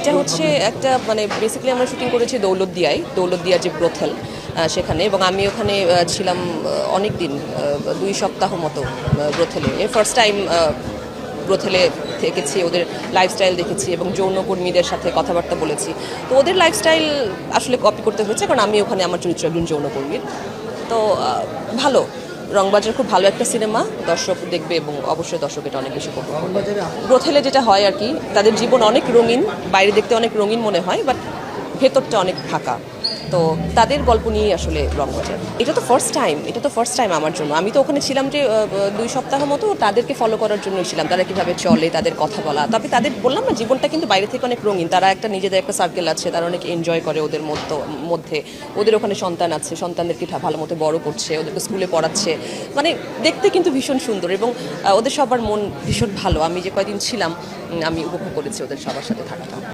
এটা হচ্ছে একটা মানে বেসিক্যালি আমরা শুটিং করেছি দৌলতদিয়ার যে ব্রোথেল সেখানে, এবং আমি ওখানে ছিলাম অনেক দিন, 2 সপ্তাহ মতো ব্রোথেলে। ফার্স্ট টাইম ব্রোথেলে থেকেছি, ওদের লাইফস্টাইল দেখেছি এবং যৌনকর্মীদের সাথে কথাবার্তা বলেছি। তো ওদের লাইফস্টাইল আসলে কপি করতে হয়েছে, কারণ আমি ওখানে আমার চরিত্র একজন যৌনকর্মীর। তো ভালো, রংবাজার খুব ভালো একটা সিনেমা, দর্শক দেখবে এবং অবশ্যই দর্শক এটা অনেক বেশি উপভোগ করবে। ব্রোথেলে যেটা হয় আর কি, তাদের জীবন অনেক রঙিন, বাইরে দেখতে অনেক রঙিন মনে হয়, বাট ভেতরটা অনেক ফাঁকা। তো তাদের গল্প নিয়েই আসলে রংবাজার। এটা তো ফার্স্ট টাইম আমার জন্য। আমি তো ওখানে ছিলাম যে 2 সপ্তাহ মতো, তাদেরকে ফলো করার জন্যই ছিলাম, তারা কীভাবে চলে, তাদের কথা বলা। তবে তাদের বললাম না, জীবনটা কিন্তু বাইরে থেকে অনেক রঙিন। তারা একটা নিজেদের একটা সার্কেল আছে, তারা অনেক এনজয় করে ওদের মধ্যে। ওদের ওখানে সন্তান আছে, সন্তানদেরকে ভালো মতো বড় করছে, ওদেরকে স্কুলে পড়াচ্ছে। মানে দেখতে কিন্তু ভীষণ সুন্দর, এবং ওদের সবার মন ভীষণ ভালো। আমি যে কয়দিন ছিলাম, আমি উপভোগ করেছি ওদের সবার সাথে থাকাটা।